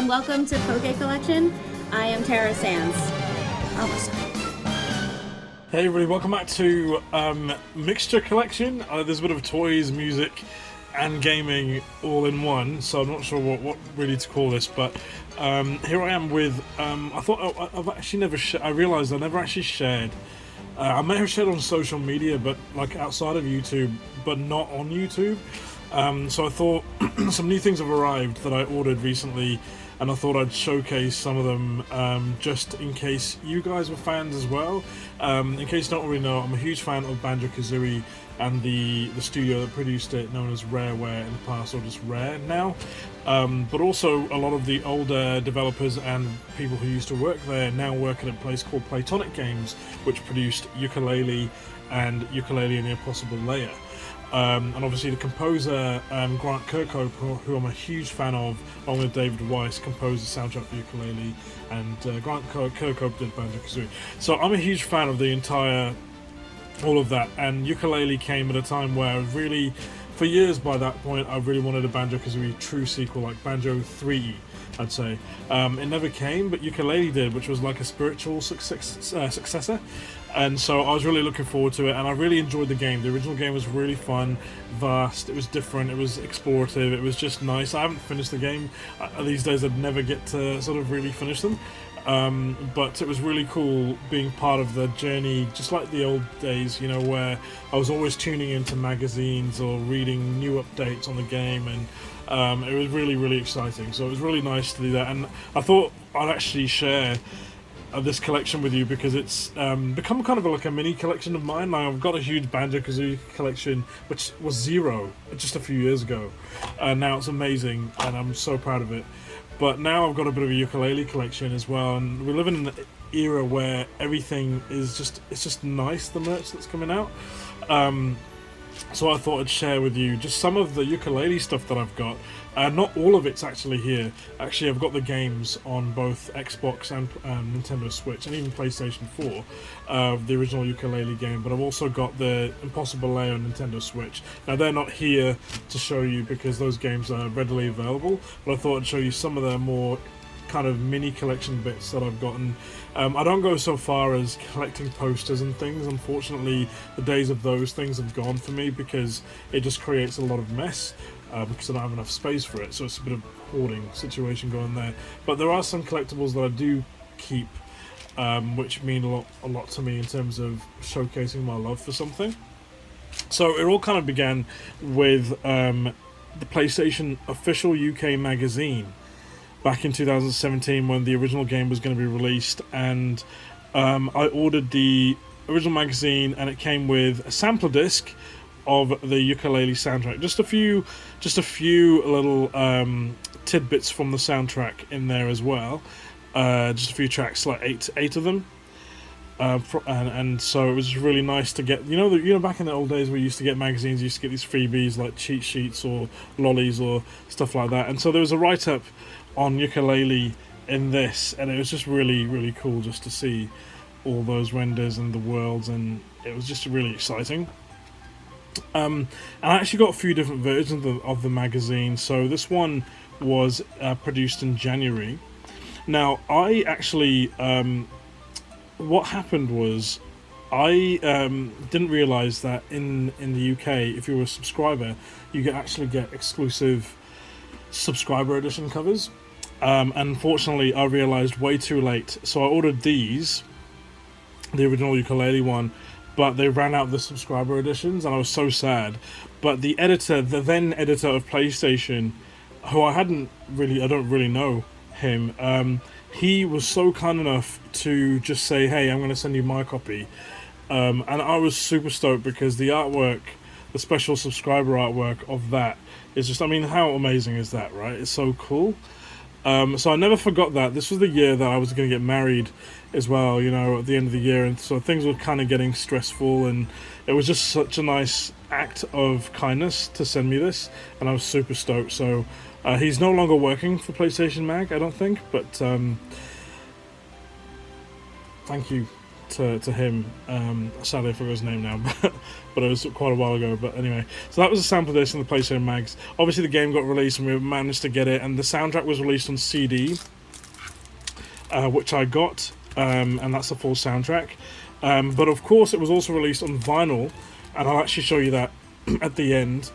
and welcome to PokeCollection. I am Tara Sands. Hey everybody, welcome back to Mixture Collection. There's a bit of toys, music, and gaming all in one, so I'm not sure what really to call this, but here I am with, I thought I've actually never, I realised I never actually shared, I may have shared on social media, but like outside of YouTube, but not on YouTube. So I thought some new things have arrived that I ordered recently, and I thought I'd showcase some of them just in case you guys were fans as well. In case you don't already know, I'm a huge fan of Banjo-Kazooie and the studio that produced it, known as Rareware in the past, or just Rare now. But also a lot of the older developers and people who used to work there now work at a place called Playtonic Games, which produced Yooka-Laylee and Ukulele and the Impossible Layer. And obviously the composer Grant Kirkhope, who I'm a huge fan of, along with David Weiss, composed the soundtrack for Yooka-Laylee, and Grant Kirkhope did Banjo-Kazooie. So I'm a huge fan of the entire, all of that, and Yooka-Laylee came at a time where I really, for years by that point, I really wanted a Banjo-Kazooie true sequel, like Banjo-Threeie, I'd say. It never came, but Yooka-Laylee did, which was like a spiritual successor. And so I was really looking forward to it, and I really enjoyed the game. The original game was really fun, vast, it was different, it was explorative, it was just nice. I haven't finished the game. These days I'd never get to sort of really finish them. But it was really cool being part of the journey, just like the old days, you know, where I was always tuning into magazines or reading new updates on the game, and it was really, really exciting. So it was really nice to do that, and I thought I'd actually share this collection with you because it's become kind of like a mini collection of mine. Now, I've got a huge Banjo-Kazooie collection, which was zero just a few years ago, and now it's amazing, and I'm so proud of it. But now I've got a bit of a ukulele collection as well, and we're living in an era where everything is it's just nice, the merch that's coming out. So I thought I'd share with you just some of the ukulele stuff that I've got. Not all of it's actually here. Actually, I've got the games on both Xbox and Nintendo Switch, and even PlayStation 4, the original ukulele game, but I've also got the Impossible Layer on Nintendo Switch. Now, they're not here to show you because those games are readily available, but I thought I'd show you some of the more kind of mini collection bits that I've gotten. I don't go so far as collecting posters and things. Unfortunately, the days of those things have gone for me because it just creates a lot of mess. Because I don't have enough space for it, so it's a bit of a hoarding situation going there. But there are some collectibles that I do keep, which mean a lot to me in terms of showcasing my love for something. So it all kind of began with the PlayStation official UK magazine back in 2017 when the original game was going to be released, and I ordered the original magazine, and it came with a sampler disc of the Ukulele soundtrack. Just a few little tidbits from the soundtrack in there as well. Just a few tracks, like eight of them. And so it was really nice to get, you know, back in the old days where you used to get magazines, you used to get these freebies like cheat sheets or lollies or stuff like that. And so there was a write-up on Ukulele in this, and it was just really, really cool just to see all those renders and the worlds, and it was just really exciting. And I actually got a few different versions of the magazine. So this one was produced in January. Now, I actually, what happened was, I didn't realise that in the UK, if you were a subscriber, you could actually get exclusive subscriber edition covers. Unfortunately, I realised way too late. So I ordered these, the original Ukulele one, but they ran out of the subscriber editions, and I was so sad. But the then editor of PlayStation, who I don't really know him, he was so kind enough to just say, hey, I'm going to send you my copy. And I was super stoked because the artwork, the special subscriber artwork of that is just, I mean, how amazing is that, right? It's so cool. So I never forgot that. This was the year that I was going to get married as well, you know, at the end of the year, and so things were kind of getting stressful, and it was just such a nice act of kindness to send me this, and I was super stoked. So he's no longer working for PlayStation Mag, I don't think, but thank you to him. Sadly, I forgot his name now, but it was quite a while ago. But anyway, so that was a sample disc in the PlayStation mags. Obviously, the game got released, and we managed to get it. And the soundtrack was released on CD, which I got, and that's the full soundtrack. But of course, it was also released on vinyl, and I'll actually show you that at the end.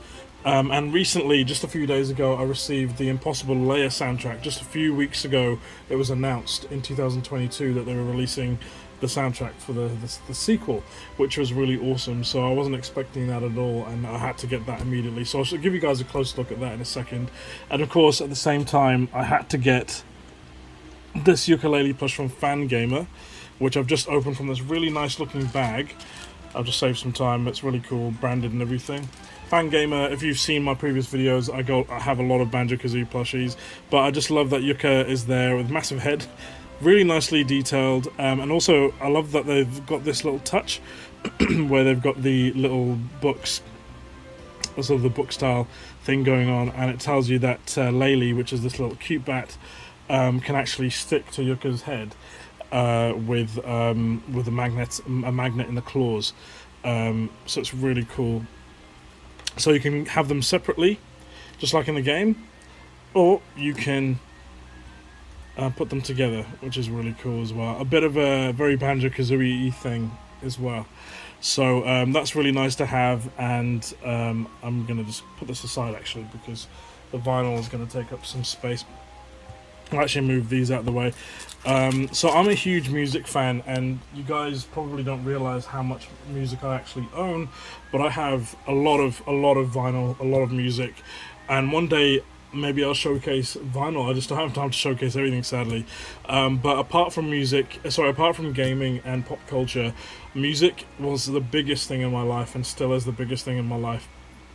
And recently, just a few days ago, I received the Impossible Layer soundtrack. Just a few weeks ago, it was announced in 2022 that they were releasing the soundtrack for the sequel, which was really awesome. So I wasn't expecting that at all, and I had to get that immediately. So I'll give you guys a close look at that in a second. And of course, at the same time, I had to get this Yooka-Laylee Plush from Fangamer, which I've just opened from this really nice looking bag. I've just saved some time. It's really cool, branded and everything. Fangamer, if you've seen my previous videos, I have a lot of Banjo-Kazooie plushies, but I just love that Yooka is there with massive head, really nicely detailed, and also I love that they've got this little touch where they've got the little books, sort of the book style thing going on, and it tells you that Laylee, which is this little cute bat, can actually stick to Yooka's head with a magnet in the claws. So it's really cool. So you can have them separately, just like in the game, or you can put them together, which is really cool as well. A bit of a very Banjo-Kazooie thing as well. So that's really nice to have, and I'm going to just put this aside actually because the vinyl is going to take up some space. I'll actually move these out of the way. So I'm a huge music fan, and you guys probably don't realize how much music I actually own, but I have a lot of vinyl, a lot of music, and one day maybe I'll showcase vinyl. I just don't have time to showcase everything, sadly. But apart from gaming and pop culture, music was the biggest thing in my life, and still is the biggest thing in my life.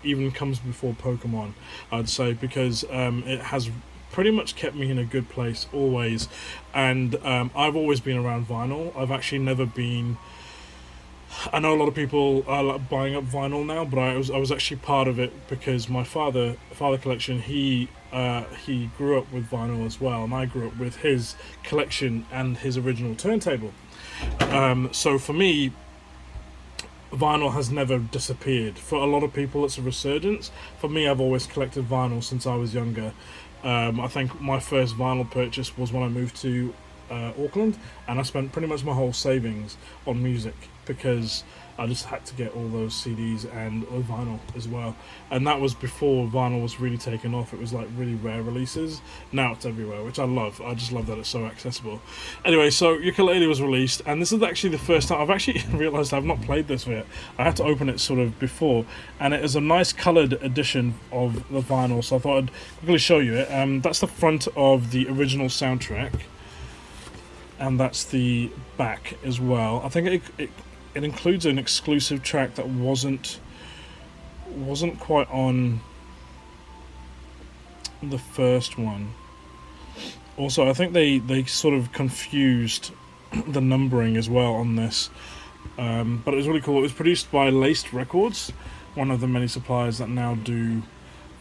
Even comes before Pokemon, I'd say, because it has pretty much kept me in a good place always. And I've always been around vinyl. I've actually never been... I know a lot of people are like buying up vinyl now, but I was actually part of it because my father collection, he grew up with vinyl as well, and I grew up with his collection and his original turntable. So for me, vinyl has never disappeared. For a lot of people, it's a resurgence. For me, I've always collected vinyl since I was younger. I think my first vinyl purchase was when I moved to Auckland, and I spent pretty much my whole savings on music because I just had to get all those CDs and vinyl as well. And that was before vinyl was really taken off. It was like really rare releases. Now it's everywhere, which I love. I just love that it's so accessible. Anyway, so Yooka-Laylee was released, and this is actually the first time I've actually realised I've not played this yet. I had to open it sort of before, and it is a nice coloured edition of the vinyl, so I thought I'd quickly show you it. That's the front of the original soundtrack, and that's the back as well. I think it includes an exclusive track that wasn't quite on the first one. Also, I think they sort of confused the numbering as well on this, but it was really cool. It was produced by Laced Records, one of the many suppliers that now do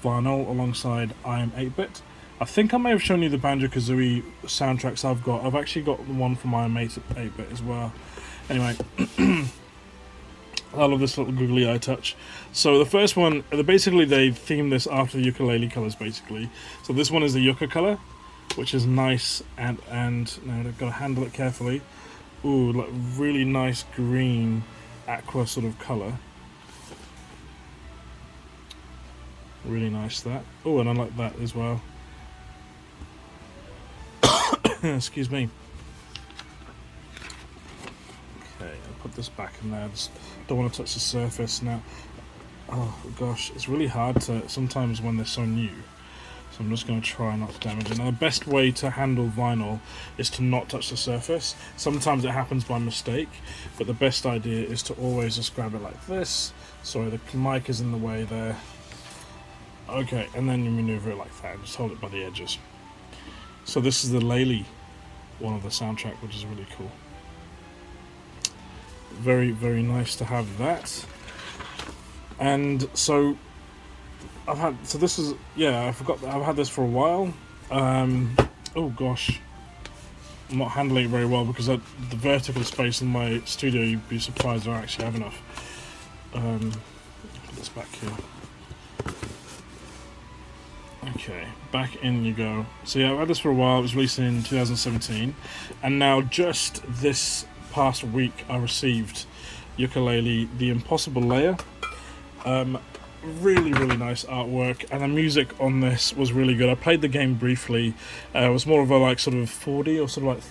vinyl alongside I Am 8-Bit. I think I may have shown you the Banjo-Kazooie soundtracks I've got. I've actually got the one from I Am 8-Bit as well. Anyway, I love this little googly eye touch. So the first one, basically they themed this after the Yooka-Laylee colours, basically. So this one is the Yooka colour, which is nice, and now I've got to handle it carefully. Ooh, like really nice green aqua sort of colour. Really nice that. Oh, and I like that as well. Excuse me. Okay, I'll put this back in there. Just don't want to touch the surface now. Oh gosh, it's really hard to sometimes when they're so new. So I'm just going to try not to damage it. Now the best way to handle vinyl is to not touch the surface. Sometimes it happens by mistake, but the best idea is to always just grab it like this. Sorry, the mic is in the way there. Okay, and then you maneuver it like that. Just hold it by the edges. So this is the Laylee one of the soundtrack, which is really cool. Very, very nice to have that. And so I've had, so this is, yeah, I forgot that I've had this for a while. Oh gosh. not handling it very well because the vertical space in my studio, you'd be surprised I actually have enough. Put this back here. Okay, back in you go. So yeah, I've had this for a while. It was released in 2017, and now just this past week I received Yooka-Laylee, the Impossible Layer. Really nice artwork, and the music on this was really good. I played the game briefly. It was more of a like sort of 4D or sort of like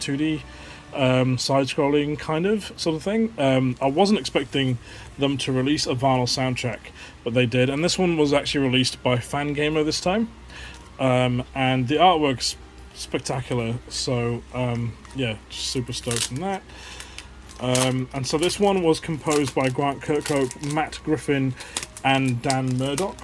2D side-scrolling kind of sort of thing. I wasn't expecting them to release a vinyl soundtrack, but they did, and this one was actually released by Fangamer this time. And the artwork's spectacular, so yeah, just super stoked on that. And so this one was composed by Grant Kirkhope, Matt Griffin, and Dan Murdoch.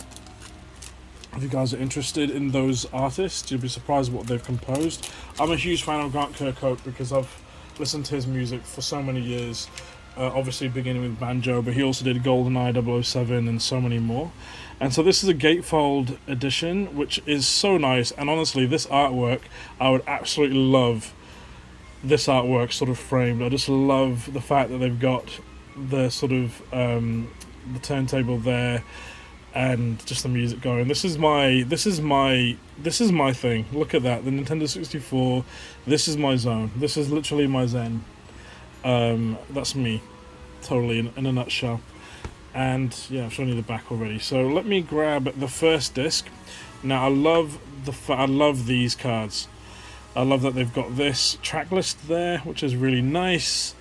If you guys are interested in those artists, you'll be surprised what they've composed. I'm a huge fan of Grant Kirkhope because I've listened to his music for so many years. Obviously beginning with Banjo, but he also did GoldenEye 007 and so many more. And so this is a gatefold edition, which is so nice. And honestly, this artwork, I would absolutely love this artwork sort of framed. I just love the fact that they've got the sort of the turntable there and just the music going. This is my thing. Look at that, the Nintendo 64. This is my zone. This is literally my zen. That's me, totally in a nutshell. And yeah, I've shown you the back already. So let me grab the first disc. Now I love these cards. I love that they've got this track list there, which is really nice,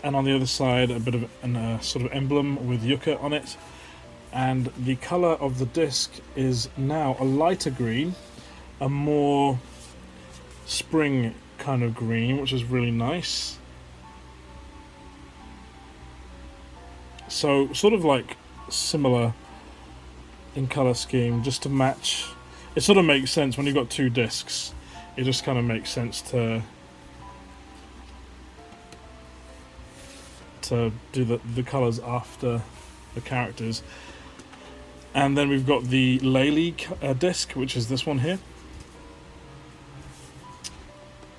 and on the other side a bit of a sort of emblem with Yuka on it. And the colour of the disc is now a lighter green, a more spring kind of green, which is really nice. So sort of like similar in colour scheme, just to match. It sort of makes sense when you've got two discs. It just kind of makes sense to do the colours after the characters. And then we've got the Laylee disc, which is this one here,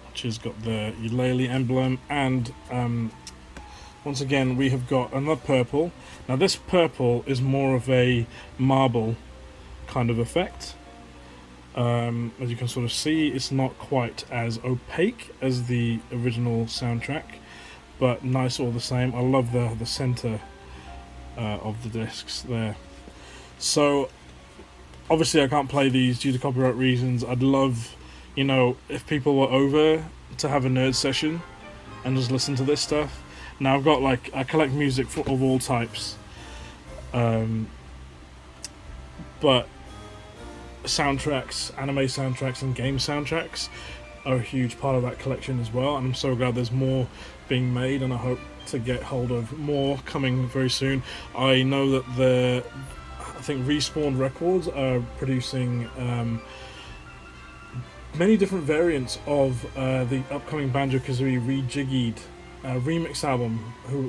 which has got the Laylee emblem. And once again, we have got another purple. Now this purple is more of a marble kind of effect. As you can sort of see, it's not quite as opaque as the original soundtrack, but nice all the same. I love the center of the discs there. So obviously I can't play these due to copyright reasons. I'd love, you know, if people were over to have a nerd session and just listen to this stuff. Now I've got like, I collect music of all types, but soundtracks, anime soundtracks and game soundtracks are a huge part of that collection as well, and I'm so glad there's more being made, and I hope to get hold of more coming very soon. I know that I think Respawn Records are producing many different variants of the upcoming Banjo-Kazooie rejiggied remix album,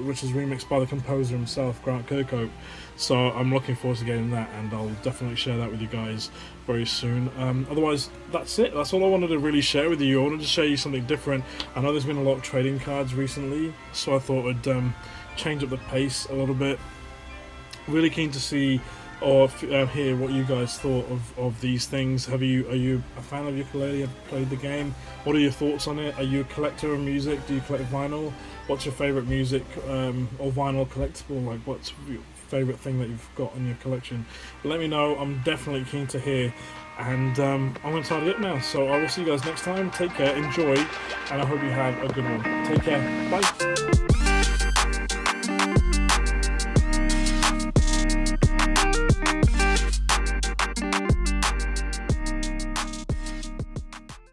which is remixed by the composer himself, Grant Kirkhope. So I'm looking forward to getting that, and I'll definitely share that with you guys very soon. Otherwise, that's it. That's all I wanted to really share with you. I wanted to show you something different. I know there's been a lot of trading cards recently, so I thought I'd change up the pace a little bit. Really keen to see or hear what you guys thought of these things. Are you a fan of Yooka-Laylee? Have you played the game? What are your thoughts on it? Are you a collector of music? Do you collect vinyl? What's your favourite music or vinyl collectible? Like, what's your favourite thing that you've got in your collection? Let me know. I'm definitely keen to hear. And I'm going to tidy up now. So I will see you guys next time. Take care, enjoy, and I hope you have a good one. Take care. Bye.